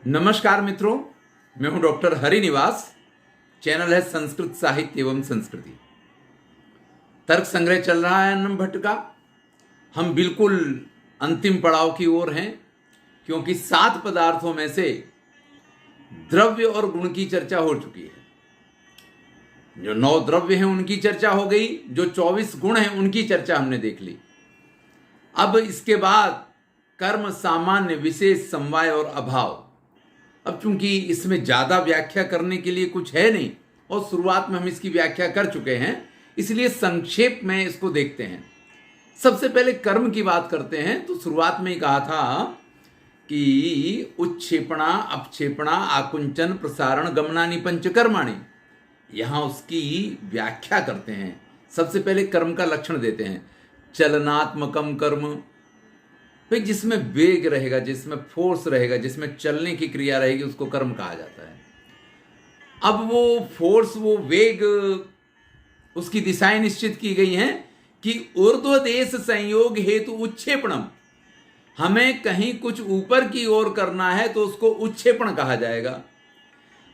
नमस्कार मित्रों, मैं हूं डॉक्टर हरिनिवास। चैनल है संस्कृत साहित्य एवं संस्कृति। तर्क संग्रह चल रहा है अन्नम भट्ट का। हम बिल्कुल अंतिम पड़ाव की ओर हैं, क्योंकि 7 पदार्थों में से द्रव्य और गुण की चर्चा हो चुकी है। जो 9 द्रव्य हैं उनकी चर्चा हो गई, जो 24 गुण हैं उनकी चर्चा हमने देख ली। अब इसके बाद कर्म, सामान्य, विशेष, समवाय और अभाव। अब चूंकि इसमें ज़्यादा व्याख्या करने के लिए कुछ है नहीं और शुरुआत में हम इसकी व्याख्या कर चुके हैं, इसलिए संक्षेप में इसको देखते हैं। सबसे पहले कर्म की बात करते हैं। तो शुरुआत में ही कहा था कि उत्क्षेपणा, अपक्षेपणा, आकुंचन, प्रसारण, गमनानि पंचकर्माणि। यहाँ उसकी व्याख्या करते हैं। सबसे पहले कर्म का लक्षण देते हैं। चलनात्मकम कर्म, भाई जिसमें वेग रहेगा, जिसमें फोर्स रहेगा, जिसमें चलने की क्रिया रहेगी, उसको कर्म कहा जाता है। अब वो फोर्स, वो वेग, उसकी दिशाएं निश्चित की गई हैं कि ऊर्ध्वदेश संयोग हेतु उत्क्षेपणम। हमें कहीं कुछ ऊपर की ओर करना है तो उसको उत्क्षेपण कहा जाएगा।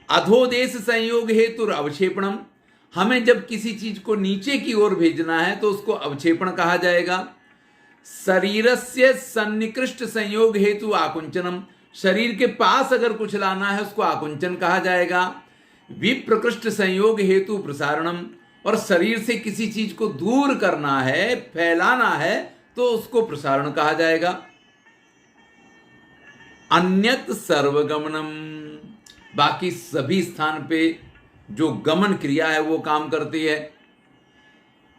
अधोदेश संयोग हेतु अवक्षेपणम। हमें जब किसी चीज को नीचे की ओर भेजना है तो उसको अवक्षेपण कहा जाएगा। शरीरस्य सन्निकृष्ट संयोग हेतु आकुंचनम। शरीर के पास अगर कुछ लाना है उसको आकुंचन कहा जाएगा। विप्रकृष्ट संयोग हेतु प्रसारणम। और शरीर से किसी चीज को दूर करना है, फैलाना है, तो उसको प्रसारण कहा जाएगा। अन्यत सर्वगमनम। बाकी सभी स्थान पे जो गमन क्रिया है वो काम करती है।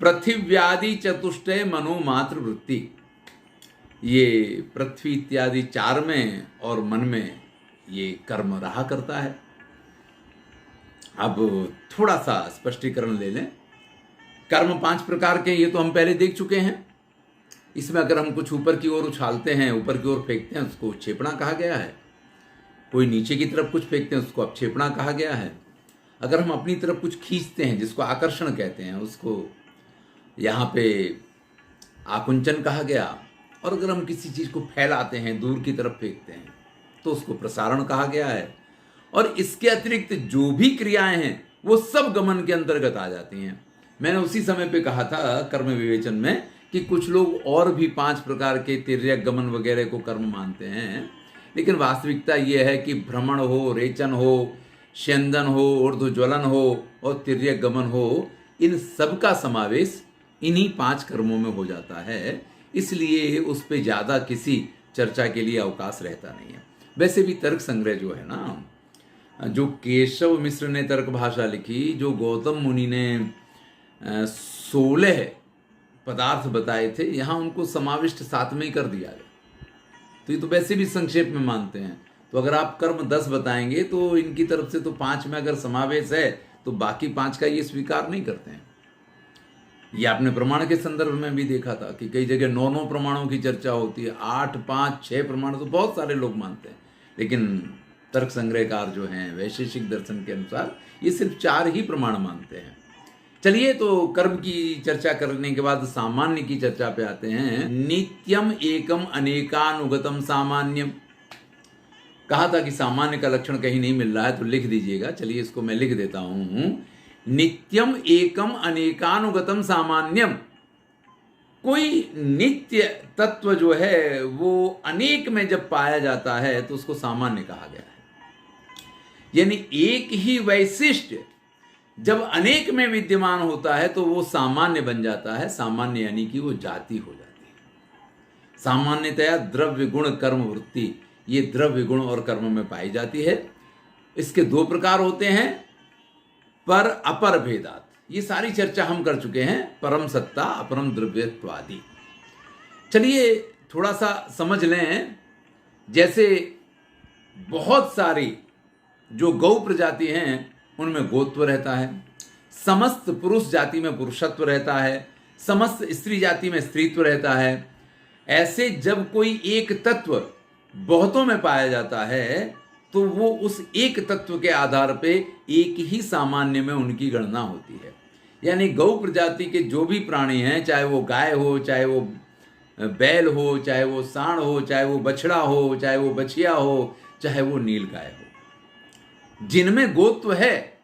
पृथिव्यादि चतुष्टय मनोमात्र वृत्ति। ये पृथ्वी इत्यादि 4 में और मन में ये कर्म रहा करता है। अब थोड़ा सा स्पष्टीकरण ले लें। कर्म 5 प्रकार के, ये तो हम पहले देख चुके हैं। इसमें अगर हम कुछ ऊपर की ओर उछालते हैं, ऊपर की ओर फेंकते हैं, उसको उत्क्षेपणा कहा गया है। कोई नीचे की तरफ कुछ फेंकते हैं, उसको अपक्षेपणा कहा गया है। अगर हम अपनी तरफ कुछ खींचते हैं, जिसको आकर्षण कहते हैं, उसको यहाँ पे आकुंचन कहा गया। और अगर हम किसी चीज को फैलाते हैं, दूर की तरफ फेंकते हैं, तो उसको प्रसारण कहा गया है। और इसके अतिरिक्त जो भी क्रियाएं हैं वो सब गमन के अंतर्गत आ जाती हैं। मैंने उसी समय पे कहा था कर्म विवेचन में कि कुछ लोग और भी 5 प्रकार के तिर्यक, गमन वगैरह को कर्म मानते हैं, लेकिन वास्तविकता यह है कि भ्रमण हो, रेचन हो, स्यंदन हो, ऊर्ध्वज्वलन हो और तिर्यक गमन हो, इन सब का समावेश इन्हीं 5 कर्मों में हो जाता है। इसलिए उस पर ज़्यादा किसी चर्चा के लिए अवकाश रहता नहीं है। वैसे भी तर्क संग्रह जो है ना, जो केशव मिश्र ने तर्क भाषा लिखी, जो गौतम मुनि ने 16 पदार्थ बताए थे, यहाँ उनको समाविष्ट 7 में ही कर दिया गया। तो ये तो वैसे भी संक्षेप में मानते हैं। तो अगर आप कर्म 10 बताएंगे तो इनकी तरफ से तो 5 में अगर समावेश है तो बाकी 5 का ये स्वीकार नहीं करते हैं। ये आपने प्रमाण के संदर्भ में भी देखा था कि कई जगह 9 प्रमाणों की चर्चा होती है। 8, 5, 6 प्रमाण तो बहुत सारे लोग मानते हैं, लेकिन तर्क संग्रहकार जो हैं वैशेषिक दर्शन के अनुसार ये सिर्फ 4 ही प्रमाण मानते हैं। चलिए, तो कर्म की चर्चा करने के बाद सामान्य की चर्चा पे आते हैं। नित्यम एकम अनेकानुगतम सामान्यम। कहा था कि सामान्य का लक्षण कहीं नहीं मिल रहा है तो लिख दीजिएगा। चलिए, इसको मैं लिख देता हूं। नित्यम एकम अनेकानुगतम सामान्यम। कोई नित्य तत्व जो है वो अनेक में जब पाया जाता है तो उसको सामान्य कहा गया है। यानी एक ही वैशिष्ट जब अनेक में विद्यमान होता है तो वो सामान्य बन जाता है। सामान्य यानी कि वो जाति हो जाती है। सामान्यतया द्रव्य, गुण, कर्म, वृत्ति, ये द्रव्य, गुण और कर्म में पाई जाती है। इसके 2 प्रकार होते हैं, पर अपर भेदात। ये सारी चर्चा हम कर चुके हैं। परम सत्ता, अपरम द्रव्यत्वादि। चलिए थोड़ा सा समझ लें। जैसे बहुत सारी जो गौ प्रजाति हैं उनमें गोत्व रहता है, समस्त पुरुष जाति में पुरुषत्व रहता है, समस्त स्त्री जाति में स्त्रीत्व रहता है। ऐसे जब कोई एक तत्व बहुतों में पाया जाता है तो वो उस एक तत्व के आधार पे एक ही सामान्य में उनकी गणना होती है। यानी गौ प्रजाति के जो भी प्राणी हैं, चाहे वो गाय हो, चाहे वो बैल हो, चाहे वो सांड हो, चाहे वो बछड़ा हो, चाहे वो बछिया हो, चाहे वो नील गाय हो। जिनमें गोत्व है,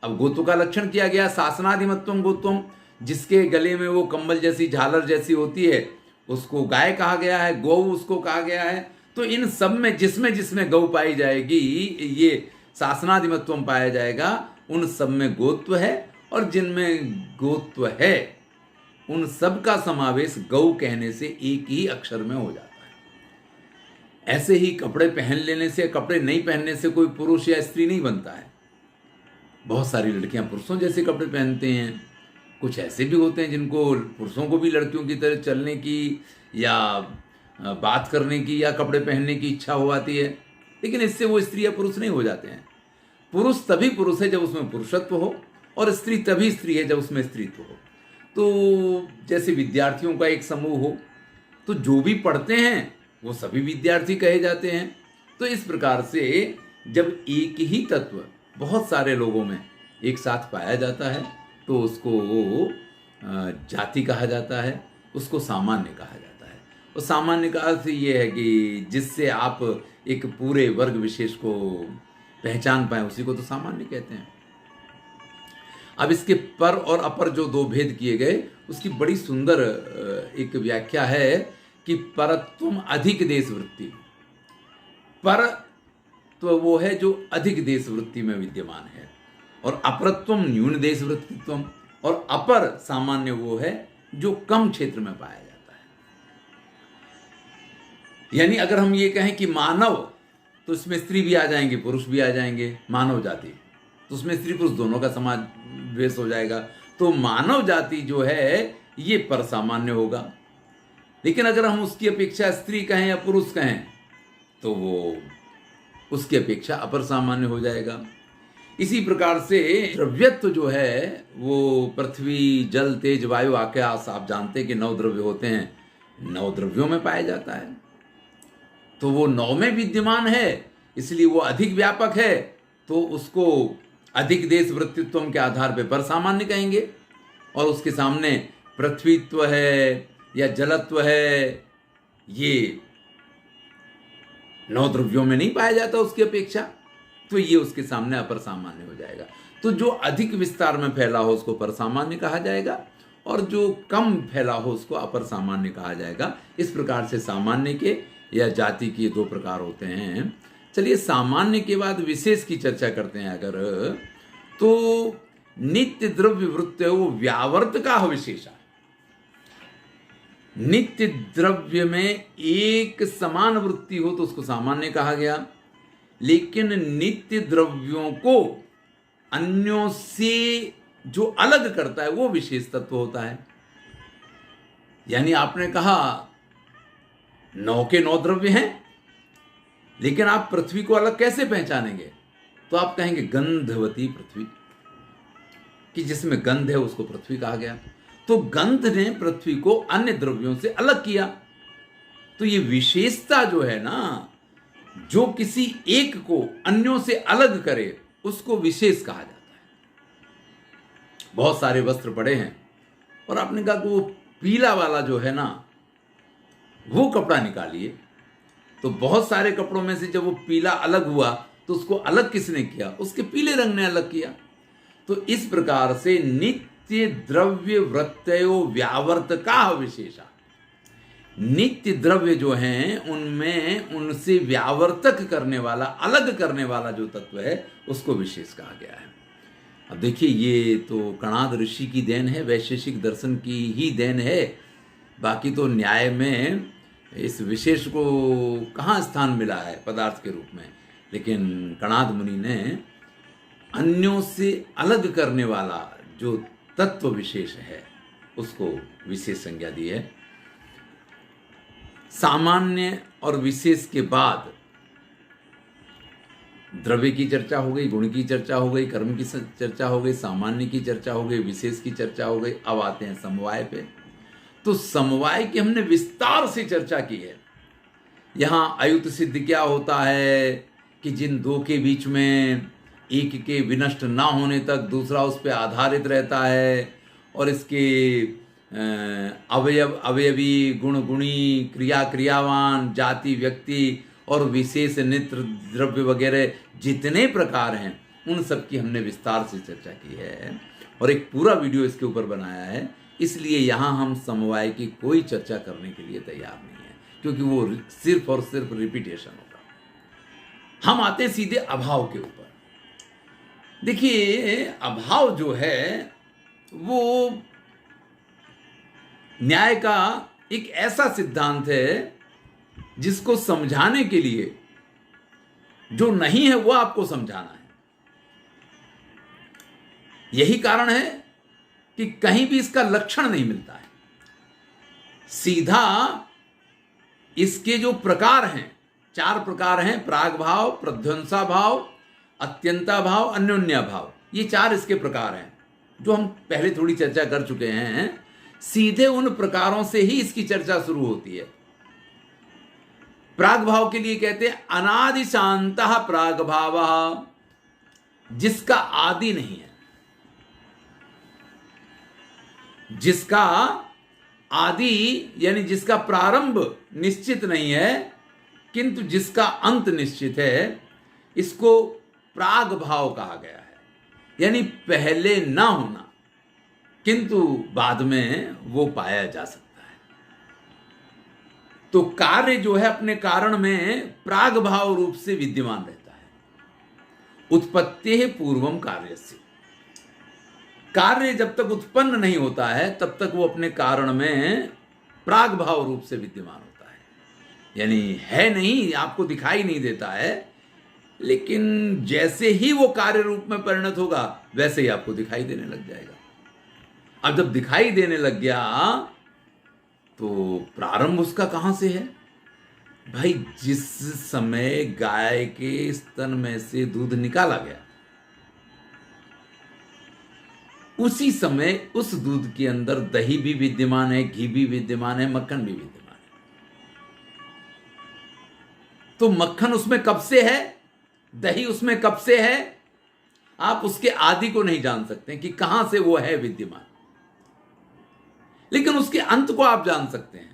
अब गोत्व का लक्षण किया गया शासनाधिमत्वम गोत्वम, जिसके गले में वो कंबल जैसी झालर जैसी होती है उसको गाय कहा गया है, गौ उसको कहा गया है। तो इन सब में जिसमें जिसमें गौ पाई जाएगी, ये शासनाधिमत्वम पाया जाएगा, उन सब में गोत्व है। और जिनमें गोत्व है उन सब का समावेश गौ कहने से एक ही अक्षर में हो जाता है। ऐसे ही कपड़े पहन लेने से, कपड़े नहीं पहनने से कोई पुरुष या स्त्री नहीं बनता है। बहुत सारी लड़कियां पुरुषों जैसे कपड़े पहनते हैं, कुछ ऐसे भी होते हैं जिनको पुरुषों को भी लड़कियों की तरह चलने की या बात करने की या कपड़े पहनने की इच्छा हो आती है, लेकिन इससे वो स्त्री या पुरुष नहीं हो जाते हैं। पुरुष तभी पुरुष है जब उसमें पुरुषत्व हो, और स्त्री तभी स्त्री है जब उसमें स्त्रीत्व हो। तो जैसे विद्यार्थियों का एक समूह हो, तो जो भी पढ़ते हैं वो सभी विद्यार्थी कहे जाते हैं। तो इस प्रकार से जब एक ही तत्व बहुत सारे लोगों में एक साथ पाया जाता है तो उसको जाति कहा जाता है, उसको सामान्य कहा जाता है। और सामान्य का अर्थ ये है कि जिससे आप एक पूरे वर्ग विशेष को पहचान पाए, उसी को तो सामान्य कहते हैं। अब इसके पर और अपर जो दो भेद किए गए, उसकी बड़ी सुंदर एक व्याख्या है कि परत्वम अधिक देश वृत्ति। पर तो वो है जो अधिक देश वृत्ति में विद्यमान है, और अपरत्वम न्यून देश वृत्तित्वम, और अपर सामान्य वो है जो कम क्षेत्र में पाया जाता है। यानी अगर हम ये कहें कि मानव, तो इसमें स्त्री भी आ जाएंगे पुरुष भी आ जाएंगे, मानव जाति, तो उसमें स्त्री पुरुष दोनों का समावेश हो जाएगा। तो मानव जाति जो है ये पर सामान्य होगा। लेकिन अगर हम उसकी अपेक्षा स्त्री कहें या पुरुष कहें तो वो उसकी अपेक्षा अपर सामान्य हो जाएगा। इसी प्रकार से द्रव्यत्व जो है वो पृथ्वी, जल, तेज, वायु, आकाश, आप जानते हैं कि 9 द्रव्य होते हैं, 9 द्रव्यों में पाया जाता है। तो वो 9 में विद्यमान है, इसलिए वो अधिक व्यापक है, तो उसको अधिक देश वृत्तित्व के आधार पर पर सामान्य कहेंगे। और उसके सामने पृथ्वीत्व है या जलत्व है, ये 9 द्रव्यों में नहीं पाया जाता उसकी अपेक्षा, तो ये उसके सामने अपर सामान्य हो जाएगा। तो जो अधिक विस्तार में फैला हो उसको पर सामान्य कहा जाएगा, और जो कम फैला हो उसको अपर सामान्य कहा जाएगा। इस प्रकार से सामान्य के या जाति के 2 प्रकार होते हैं। चलिए सामान्य के बाद विशेष की चर्चा करते हैं। अगर तो नित्य द्रव्य वृत्त वो व्यावर्त का विशेषा। नित्य द्रव्य में एक समान वृत्ति हो तो उसको सामान्य कहा गया, लेकिन नित्य द्रव्यों को अन्यों से जो अलग करता है वो विशेष तत्व होता है। यानी आपने कहा 9 के 9 द्रव्य हैं, लेकिन आप पृथ्वी को अलग कैसे पहचानेंगे? तो आप कहेंगे गंधवती पृथ्वी, कि जिसमें गंध है उसको पृथ्वी कहा गया। तो गंध ने पृथ्वी को अन्य द्रव्यों से अलग किया। तो ये विशेषता जो है ना, जो किसी एक को अन्यों से अलग करे उसको विशेष कहा जाता है। बहुत सारे वस्त्र पड़े हैं और आपने कहा कि वो पीला वाला जो है ना, वो कपड़ा निकालिए। तो बहुत सारे कपड़ों में से जब वो पीला अलग हुआ तो उसको अलग किसने किया? उसके पीले रंग ने अलग किया। तो इस प्रकार से नित्य द्रव्य वृत्तयो व्यावर्तका विशेषा। नित्य द्रव्य जो हैं उनमें उनसे व्यावर्तक करने वाला, अलग करने वाला जो तत्व है उसको विशेष कहा गया है। अब देखिए, ये तो कणाद ऋषि की देन है, वैशेषिक दर्शन की ही देन है। बाकी तो न्याय में इस विशेष को कहाँ स्थान मिला है पदार्थ के रूप में, लेकिन कणाद मुनि ने अन्यों से अलग करने वाला जो तत्व विशेष है उसको विशेष संज्ञा दी है। सामान्य और विशेष के बाद द्रव्य की चर्चा हो गई, गुण की चर्चा हो गई, कर्म की चर्चा हो गई, सामान्य की चर्चा हो गई, विशेष की चर्चा हो गई। अब आते हैं समवाय पे। तो समवाय की हमने विस्तार से चर्चा की है। यहां अयुत सिद्ध क्या होता है कि जिन दो के बीच में एक के विनष्ट ना होने तक दूसरा उस पर आधारित रहता है, और इसके अवयव अवयवी, गुण गुणी, क्रिया क्रियावान, जाति व्यक्ति और विशेष नेत्र द्रव्य वगैरह जितने प्रकार हैं उन सब की हमने विस्तार से चर्चा की है और एक पूरा वीडियो इसके ऊपर बनाया है। इसलिए यहाँ हम समवाय की कोई चर्चा करने के लिए तैयार नहीं है, क्योंकि वो सिर्फ और सिर्फ रिपीटेशन होगा। हम आते सीधे अभाव के ऊपर। देखिए, अभाव जो है वो न्याय का एक ऐसा सिद्धांत है जिसको समझाने के लिए जो नहीं है वो आपको समझाना है। यही कारण है कि कहीं भी इसका लक्षण नहीं मिलता है। सीधा इसके जो प्रकार हैं, 4 प्रकार हैं, प्राग भाव, प्रध्वंसा भाव, अत्यंता भाव, अन्योन्या भाव। ये 4 इसके प्रकार हैं जो हम पहले थोड़ी चर्चा कर चुके हैं। सीधे उन प्रकारों से ही इसकी चर्चा शुरू होती है। प्राग भाव के लिए कहते हैं अनादि शांतः प्राग भाव, जिसका आदि नहीं है, जिसका आदि यानी जिसका प्रारंभ निश्चित नहीं है किंतु जिसका अंत निश्चित है, इसको प्राग भाव कहा गया है। यानी पहले ना होना किंतु बाद में वो पाया जा सकता है। तो कार्य जो है अपने कारण में प्राग भाव रूप से विद्यमान रहता है। उत्पत्ति पूर्वम कार्यस्य, कार्य जब तक उत्पन्न नहीं होता है तब तक वो अपने कारण में प्राग भाव रूप से विद्यमान होता है। यानी है नहीं, आपको दिखाई नहीं देता है, लेकिन जैसे ही वो कार्य रूप में परिणत होगा वैसे ही आपको दिखाई देने लग जाएगा। अब जब दिखाई देने लग गया तो प्रारंभ उसका कहां से है भाई? जिस समय गाय के स्तन में से दूध निकाला गया उसी समय उस दूध के अंदर दही भी विद्यमान है, घी भी विद्यमान है, मक्खन भी विद्यमान है। तो मक्खन उसमें कब से है, दही उसमें कब से है, आप उसके आदि को नहीं जान सकते कि कहां से वो है विद्यमान, लेकिन उसके अंत को आप जान सकते हैं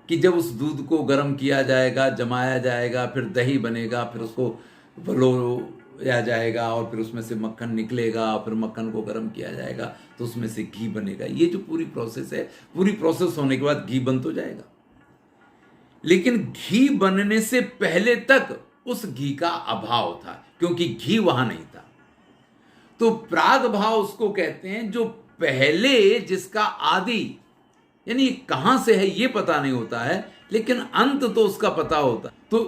कि जब उस दूध को गर्म किया जाएगा, जमाया जाएगा, फिर दही बनेगा, फिर उसको बलोया जाएगा और फिर उसमें से मक्खन निकलेगा, फिर मक्खन को गर्म किया जाएगा तो उसमें से घी बनेगा। ये जो पूरी प्रोसेस है, पूरी प्रोसेस होने के बाद घी बन तो जाएगा, लेकिन घी बनने से पहले तक उस घी का अभाव था क्योंकि घी वहां नहीं था। तो प्राग भाव उसको कहते हैं जो पहले जिसका आदि यानी कहां से है ये पता नहीं होता है, लेकिन अंत तो उसका पता होता। तो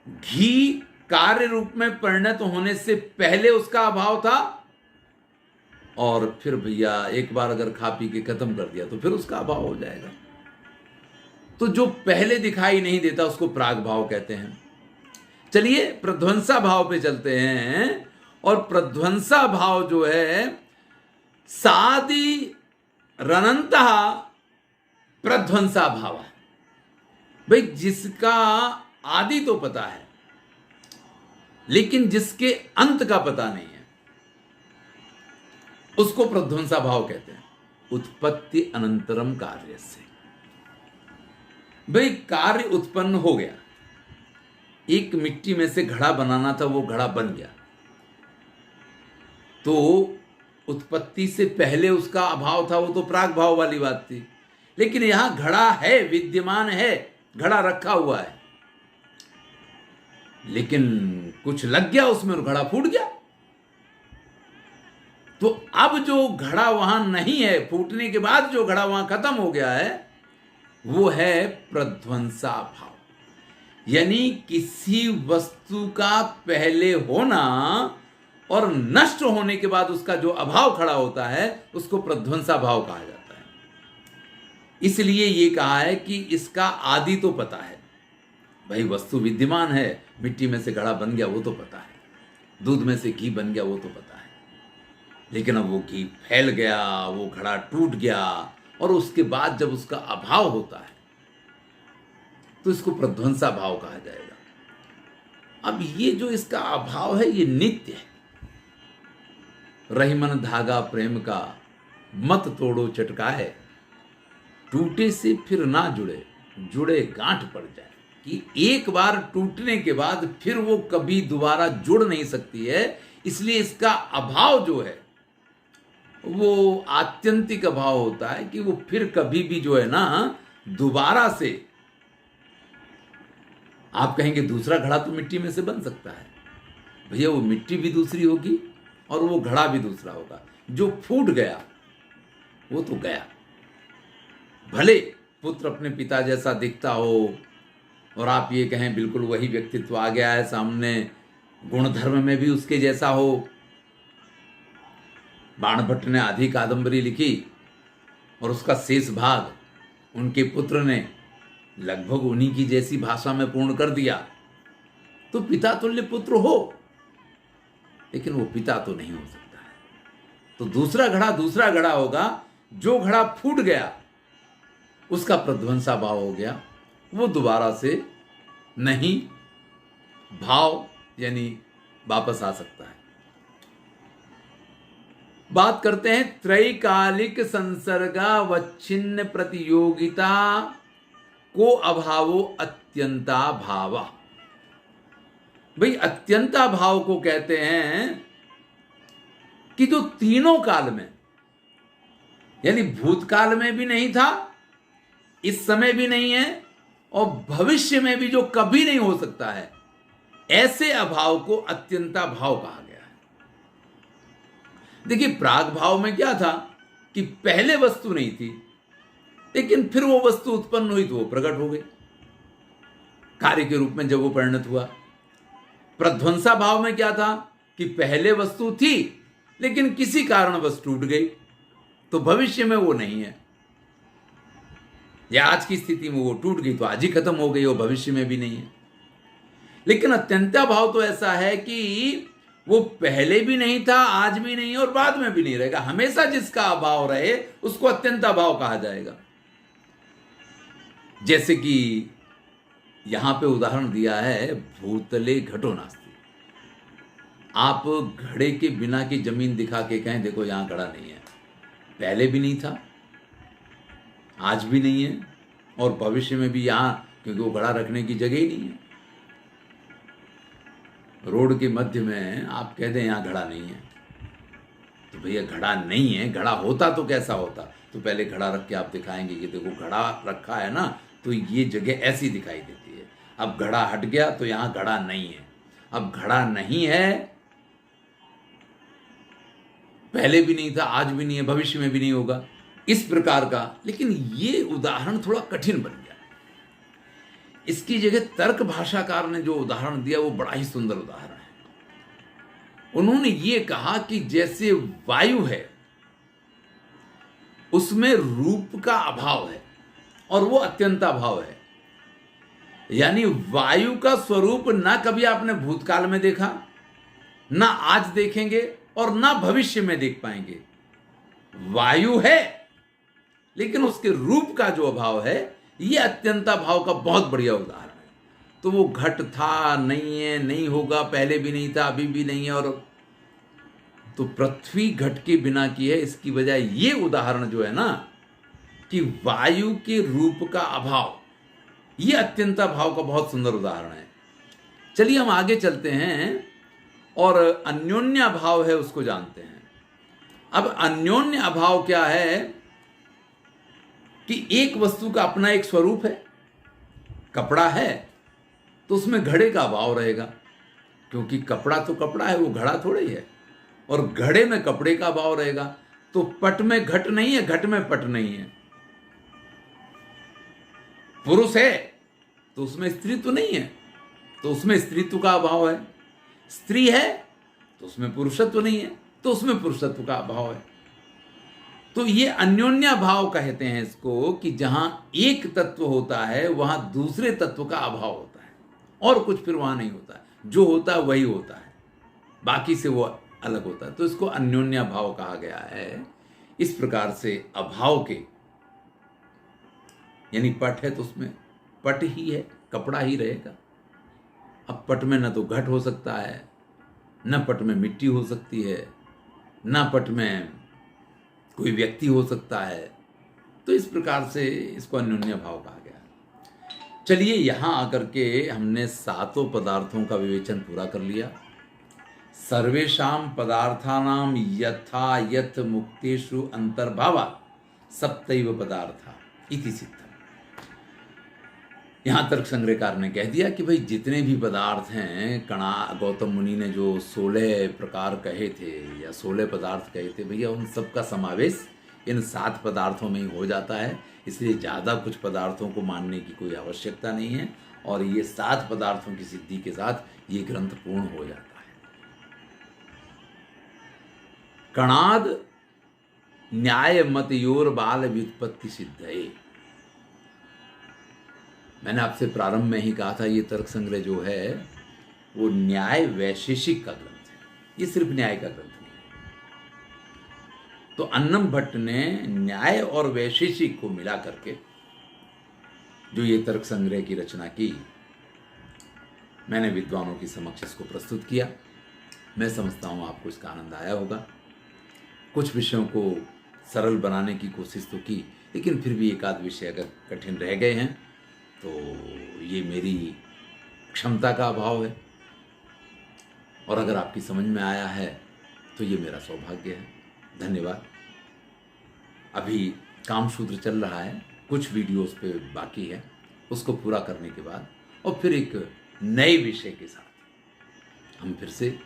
घी कार्य रूप में परिणत होने से पहले उसका अभाव था और फिर भैया एक बार अगर खा पी के खत्म कर दिया तो फिर उसका अभाव हो जाएगा। तो जो पहले दिखाई नहीं देता उसको प्राग भाव कहते हैं। चलिए प्रध्वंसा भाव पे चलते हैं। और प्रध्वंसा भाव जो है सादि रनंतः प्रध्वंसा भाव, भाई जिसका आदि तो पता है लेकिन जिसके अंत का पता नहीं है उसको प्रध्वंसा भाव कहते हैं। उत्पत्ति अनंतरम कार्य से, भाई कार्य उत्पन्न हो गया, एक मिट्टी में से घड़ा बनाना था, वो घड़ा बन गया, तो उत्पत्ति से पहले उसका अभाव था, वो तो प्राग भाव वाली बात थी। लेकिन यहां घड़ा है, विद्यमान है, घड़ा रखा हुआ है, लेकिन कुछ लग गया उसमें, घड़ा फूट गया। तो अब जो घड़ा वहां नहीं है, फूटने के बाद जो घड़ा वहां खत्म हो गया है, वो है प्रध्वंसा भाव। यानी किसी वस्तु का पहले होना और नष्ट होने के बाद उसका जो अभाव खड़ा होता है उसको प्रध्वंसा भाव कहा जाता है। इसलिए ये कहा है कि इसका आदि तो पता है, भाई वस्तु विद्यमान है, मिट्टी में से घड़ा बन गया वो तो पता है, दूध में से घी बन गया वो तो पता है, लेकिन अब वो घी फैल गया, वो घड़ा टूट गया और उसके बाद जब उसका अभाव होता है तो इसको प्रध्वंसा भाव कहा जाएगा। अब ये जो इसका अभाव है ये नित्य है। रहीमन धागा प्रेम का मत तोड़ो चटकाए, टूटे से फिर ना जुड़े, जुड़े गांठ पड़ जाए। कि एक बार टूटने के बाद फिर वो कभी दोबारा जुड़ नहीं सकती है, इसलिए इसका अभाव जो है वो आत्यंतिक अभाव होता है कि वो फिर कभी भी जो है ना दोबारा से, आप कहेंगे दूसरा घड़ा तो मिट्टी में से बन सकता है, भैया वो मिट्टी भी दूसरी होगी और वो घड़ा भी दूसरा होगा। जो फूट गया वो तो गया, भले पुत्र अपने पिता जैसा दिखता हो और आप ये कहें बिल्कुल वही व्यक्तित्व आ गया है सामने, गुणधर्म में भी उसके जैसा हो। बाणभट्ट ने आधी कादंबरी लिखी और उसका शेष भाग उनके पुत्र ने लगभग उन्हीं की जैसी भाषा में पूर्ण कर दिया, तो पिता तुल्य पुत्र हो, लेकिन वो पिता तो नहीं हो सकता है। तो दूसरा घड़ा होगा। जो घड़ा फूट गया उसका प्रध्वंसा भाव हो गया, वो दोबारा से नहीं भाव यानी वापस आ सकता है। बात करते हैं त्रैकालिक संसर्गावच्छिन्न प्रतियोगिता को अभावो अत्यंता भावा। भाई अत्यंता भाव को कहते हैं कि जो तीनों काल में, यानी भूतकाल में भी नहीं था, इस समय भी नहीं है और भविष्य में भी जो कभी नहीं हो सकता है, ऐसे अभाव को अत्यंता भाव कहा गया है। देखिए प्राग भाव में क्या था कि पहले वस्तु नहीं थी, लेकिन फिर वो वस्तु उत्पन्न हुई तो वो प्रकट हो गई कार्य के रूप में जब वो परिणत हुआ। प्रध्वंसा भाव में क्या था कि पहले वस्तु थी लेकिन किसी कारणवश टूट गई, तो भविष्य में वो नहीं है, या आज की स्थिति में वो टूट गई तो आज ही खत्म हो गई, वो भविष्य में भी नहीं है। लेकिन अत्यंता भाव तो ऐसा है कि वो पहले भी नहीं था, आज भी नहीं और बाद में भी नहीं रहेगा, हमेशा जिसका अभाव रहे उसको अत्यंता भाव कहा जाएगा। जैसे कि यहां पे उदाहरण दिया है भूतले घटो नास्ति। आप घड़े के बिना की जमीन दिखा के कहें देखो यहां घड़ा नहीं है, पहले भी नहीं था, आज भी नहीं है और भविष्य में भी यहां, क्योंकि वो घड़ा रखने की जगह ही नहीं है। रोड के मध्य में आप कह दें यहां घड़ा नहीं है, तो भैया घड़ा नहीं है, घड़ा होता तो कैसा होता, तो पहले घड़ा रख के आप दिखाएंगे कि देखो घड़ा रखा है ना, तो ये जगह ऐसी दिखाई देती है। अब घड़ा हट गया तो यहां घड़ा नहीं है, अब घड़ा नहीं है, पहले भी नहीं था, आज भी नहीं है, भविष्य में भी नहीं होगा, इस प्रकार का। लेकिन ये उदाहरण थोड़ा कठिन बन गया। इसकी जगह तर्क भाषाकार ने जो उदाहरण दिया वो बड़ा ही सुंदर उदाहरण है। उन्होंने ये कहा कि जैसे वायु है उसमें रूप का अभाव है और वो अत्यंता भाव है, यानी वायु का स्वरूप ना कभी आपने भूतकाल में देखा, ना आज देखेंगे और ना भविष्य में देख पाएंगे। वायु है लेकिन उसके रूप का जो अभाव है, यह अत्यंता भाव का बहुत बढ़िया उदाहरण है। तो वो घट था, नहीं है, नहीं होगा, पहले भी नहीं था, अभी भी नहीं है, और तो पृथ्वी घट के बिना की है। इसकी वजह ये उदाहरण जो है ना कि वायु के रूप का अभाव, ये अत्यंता भाव का बहुत सुंदर उदाहरण है। चलिए हम आगे चलते हैं और अन्योन्य भाव है उसको जानते हैं। अब अन्योन्य अभाव क्या है कि एक वस्तु का अपना एक स्वरूप है। कपड़ा है तो उसमें घड़े का अभाव रहेगा, क्योंकि कपड़ा तो कपड़ा है, वो घड़ा थोड़ा ही है, और घड़े में कपड़े का अभाव रहेगा। तो पट में घट नहीं है, घट में पट नहीं है। पुरुष है तो उसमें स्त्रीत्व नहीं है, तो उसमें स्त्रीत्व का अभाव है। स्त्री है तो उसमें पुरुषत्व नहीं है, तो उसमें पुरुषत्व का अभाव है। तो ये अन्योन्या भाव कहते हैं इसको, कि जहां एक तत्व होता है वहां दूसरे तत्व का अभाव होता है, और कुछ फिर वहां नहीं होता है। जो होता है वही होता है, बाकी से वो अलग होता है। तो इसको अन्योन्या भाव कहा गया है। इस प्रकार से अभाव के, यानी पट है तो उसमें पट ही है, कपड़ा ही रहेगा। अब पट में न तो घट हो सकता है, न पट में मिट्टी हो सकती है, न पट में कोई व्यक्ति हो सकता है। तो इस प्रकार से इसको अन्योन्य भाव कहा गया। चलिए यहाँ आकर के हमने सातों पदार्थों का विवेचन पूरा कर लिया। सर्वेषां पदार्थानां यथा यथ मुक्तेषु अंतर्भावा सप्तैव पदार्था इति सिद्धम। यहाँ तर्क संग्रहकार ने कह दिया कि भाई जितने भी पदार्थ हैं, कणा गौतम मुनि ने जो 16 प्रकार कहे थे या 16 पदार्थ कहे थे, भैया उन सब का समावेश इन 7 पदार्थों में ही हो जाता है। इसलिए ज़्यादा कुछ पदार्थों को मानने की कोई आवश्यकता नहीं है और ये 7 पदार्थों की सिद्धि के साथ ये ग्रंथ पूर्ण हो जाता है। कणाद न्याय मतयोर बाल व्युत्पत्ति सिद्धये। मैंने आपसे प्रारंभ में ही कहा था, ये तर्क संग्रह जो है वो न्याय वैशेषिक का ग्रंथ है, ये सिर्फ न्याय का ग्रंथ नहीं है। तो अन्नम भट्ट ने न्याय और वैशेषिक को मिला करके जो ये तर्क संग्रह की रचना की, मैंने विद्वानों की समक्ष इसको प्रस्तुत किया। मैं समझता हूँ आपको इसका आनंद आया होगा। कुछ विषयों को सरल बनाने की कोशिश तो की, लेकिन फिर भी एक आध विषय अगर कठिन रह गए हैं तो ये मेरी क्षमता का अभाव है, और अगर आपकी समझ में आया है तो ये मेरा सौभाग्य है। धन्यवाद। अभी काम सूत्र चल रहा है, कुछ वीडियोस पे बाकी है, उसको पूरा करने के बाद और फिर एक नए विषय के साथ हम फिर से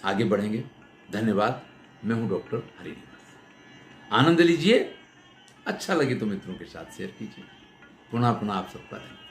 आगे बढ़ेंगे। धन्यवाद। मैं हूँ डॉक्टर हरिनिवास। आनंद लीजिए, अच्छा लगे तो मित्रों के साथ शेयर कीजिए। पुनः पुनः आप सबका धन्यवाद।